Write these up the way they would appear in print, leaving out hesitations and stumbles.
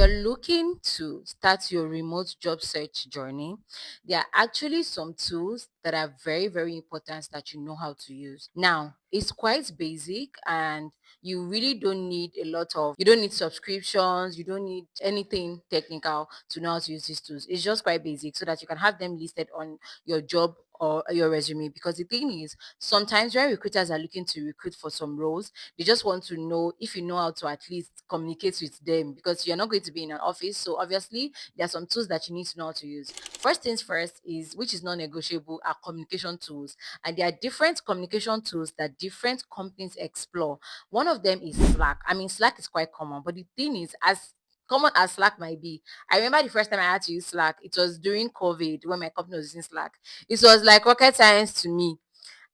you're looking to start your remote job search journey, there are actually some tools that are very, very important that you know how to use. Now, it's quite basic and you really don't need you don't need subscriptions, you don't need anything technical to know how to use these tools. It's just quite basic so that you can have them listed on your job or your resume. Because the thing is, sometimes when recruiters are looking to recruit for some roles, they just want to know if you know how to at least communicate with them, because you're not going to be in an office. So obviously there are some tools that you need to know how to use. First things first is, which is non-negotiable, are communication tools. And there are different communication tools that different companies explore. One of them is Slack. I mean, Slack is quite common, but the thing is, as common as Slack might be, I remember the first time I had to use Slack, it was during COVID when my company was using Slack. It was like rocket science to me.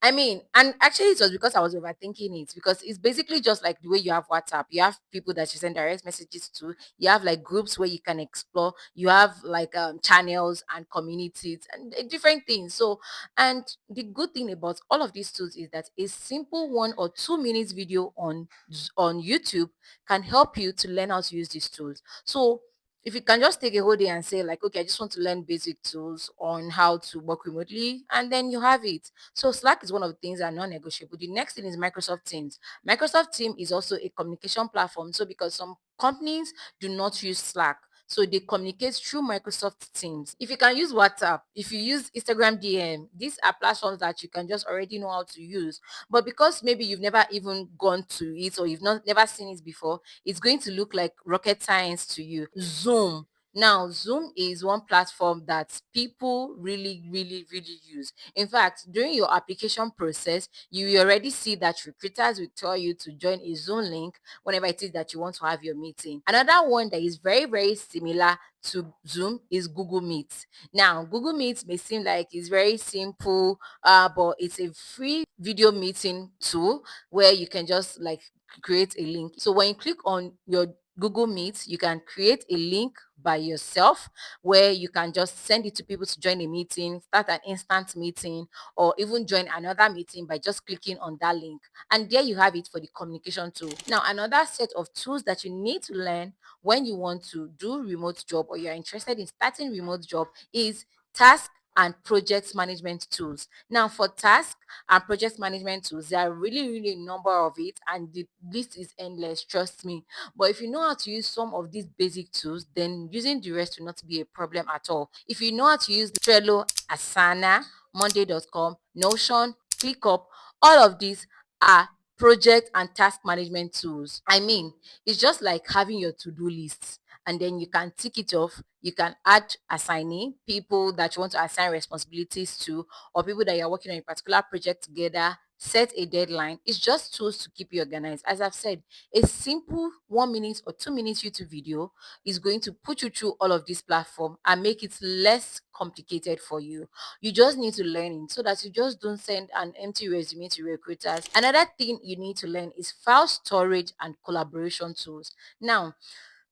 I mean, and actually it was because I was overthinking it, because it's basically just like the way you have WhatsApp. You have people that you send direct messages to. You have like groups where you can explore. You have like channels and communities and different things. So, and the good thing about all of these tools is that a simple 1 or 2 minutes video on YouTube can help you to learn how to use these tools. So if you can just take a whole day and say like, okay, I just want to learn basic tools on how to work remotely, and then you have it. So Slack is one of the things that are non-negotiable. The next thing is Microsoft Teams. Microsoft Teams is also a communication platform. So because some companies do not use Slack, so they communicate through Microsoft Teams. If you can use WhatsApp, if you use Instagram DM, these are platforms that you can just already know how to use. But because maybe you've never even gone to it, or you've not never seen it before, it's going to look like rocket science to you. Zoom. Now, Zoom is one platform that people really, really, really use. In fact, during your application process, you will already see that recruiters will tell you to join a Zoom link whenever it is that you want to have your meeting. Another one that is very, very similar to Zoom is Google Meet. Now, Google Meet may seem like it's very simple, but it's a free video meeting tool where you can just like create a link. So when you click on your Google Meet, you can create a link by yourself where you can just send it to people to join a meeting, start an instant meeting, or even join another meeting by just clicking on that link. And there you have it for the communication tool. Now, another set of tools that you need to learn when you want to do remote job, or you're interested in starting remote job, is task and project management tools. Now, for task and project management tools, there are really, really a number of it, and the list is endless, trust me. But if you know how to use some of these basic tools, then using the rest will not be a problem at all. If you know how to use Trello, Asana, Monday.com, Notion, ClickUp, all of these are project and task management tools. I mean, it's just like having your to-do list, and then you can tick it off. You can add assignee, people that you want to assign responsibilities to, or people that you're working on a particular project together, set a deadline. It's just tools to keep you organized. As I've said, a simple 1 minute or 2 minutes YouTube video is going to put you through all of this platform and make it less complicated for you. You just need to learn it so that you just don't send an empty resume to recruiters. Another thing you need to learn is file storage and collaboration tools. Now,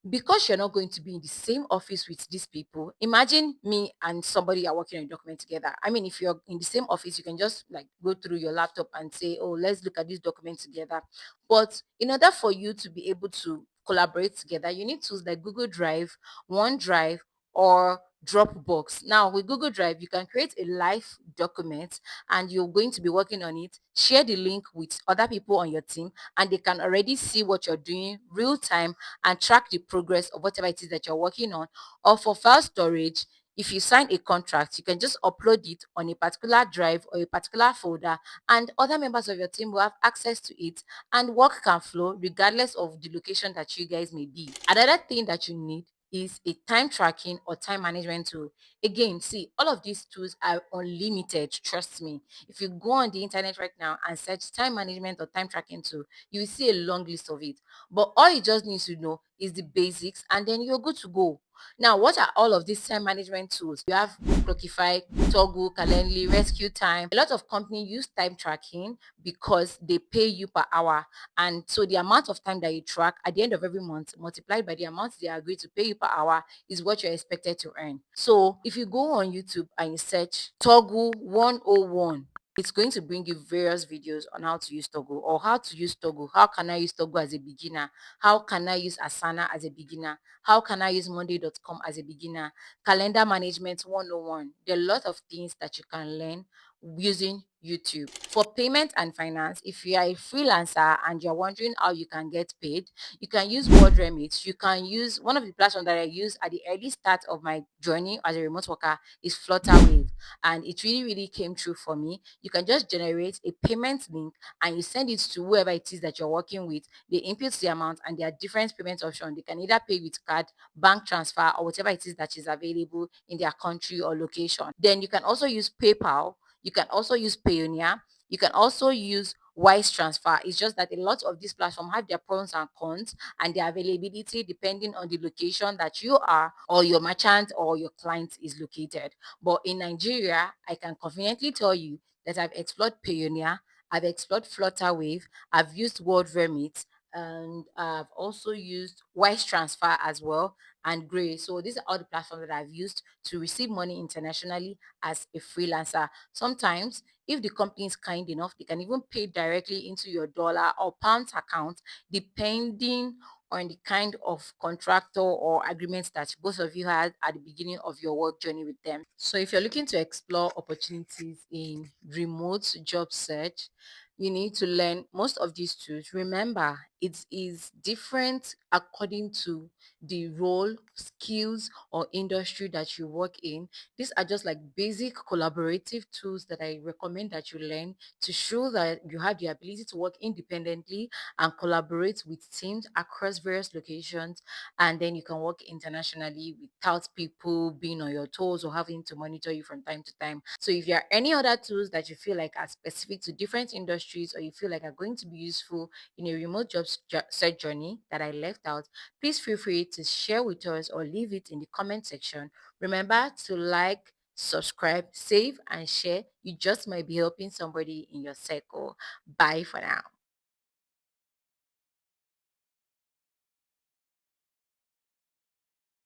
because you're not going to be in the same office with these people, imagine me and somebody are working on a document together. I mean, if you're in the same office, you can just like go through your laptop and say, oh, let's look at this document together. But in order for you to be able to collaborate together, you need tools like Google Drive, OneDrive, or Dropbox. Now, with Google Drive, you can create a live document and you're going to be working on it. Share the link with other people on your team, and they can already see what you're doing real time and track the progress of whatever it is that you're working on. Or for file storage, if you sign a contract, you can just upload it on a particular drive or a particular folder, and other members of your team will have access to it, and work can flow regardless of the location that you guys may be. Another thing that you need is a time tracking or time management tool. Again, see, all of these tools are unlimited, trust me. If you go on the internet right now and search time management or time tracking tool, you will see a long list of it. But all you just need to know is the basics, and then you're good to go. Now, what are all of these time management tools? You have Clockify, Toggle, Calendly, Rescue Time. A lot of companies use time tracking because they pay you per hour. And so the amount of time that you track at the end of every month multiplied by the amount they agree to pay you per hour is what you're expected to earn. So if you go on YouTube and you search Toggle 101, It's going to bring you various videos on how to use Togo or how to use Togo. How can I use Togo as a beginner? How can I use Asana as a beginner? How can I use Monday.com as a beginner? Calendar management 101. There are a lot of things that you can learn using YouTube. For payment and finance, if you are a freelancer and you're wondering how you can get paid, you can use Word Remit. You can use one of the platforms that I use at the early start of my journey as a remote worker is Flutterwave, and it really really came true for me. You can just generate a payment link and you send it to whoever it is that you're working with. They input the amount and there are different payment options. They can either pay with card, bank transfer, or whatever it is that is available in their country or location. Then you can also use PayPal. You can also use Payoneer. You can also use Wise Transfer. It's just that a lot of these platforms have their pros and cons and their availability depending on the location that you are or your merchant or your client is located. But in Nigeria, I can confidently tell you that I've explored Payoneer, I've explored Flutterwave, I've used World Remit, and I've also used Wise Transfer as well and Gray. So these are all the platforms that I've used to receive money internationally as a freelancer. Sometimes, if the company is kind enough, they can even pay directly into your dollar or pounds account, depending on the kind of contractor or agreement that both of you had at the beginning of your work journey with them. So if you're looking to explore opportunities in remote job search, you need to learn most of these tools. Remember, it is different according to the role, skills, or industry that you work in. These are just like basic collaborative tools that I recommend that you learn to show that you have the ability to work independently and collaborate with teams across various locations, and then you can work internationally without people being on your toes or having to monitor you from time to time. So if there are any other tools that you feel like are specific to different industries or you feel like are going to be useful in a remote job search journey that I left out, please feel free to share with us or leave it in the comment section. Remember to like, subscribe, save, and share. You just might be helping somebody in your circle. Bye for now.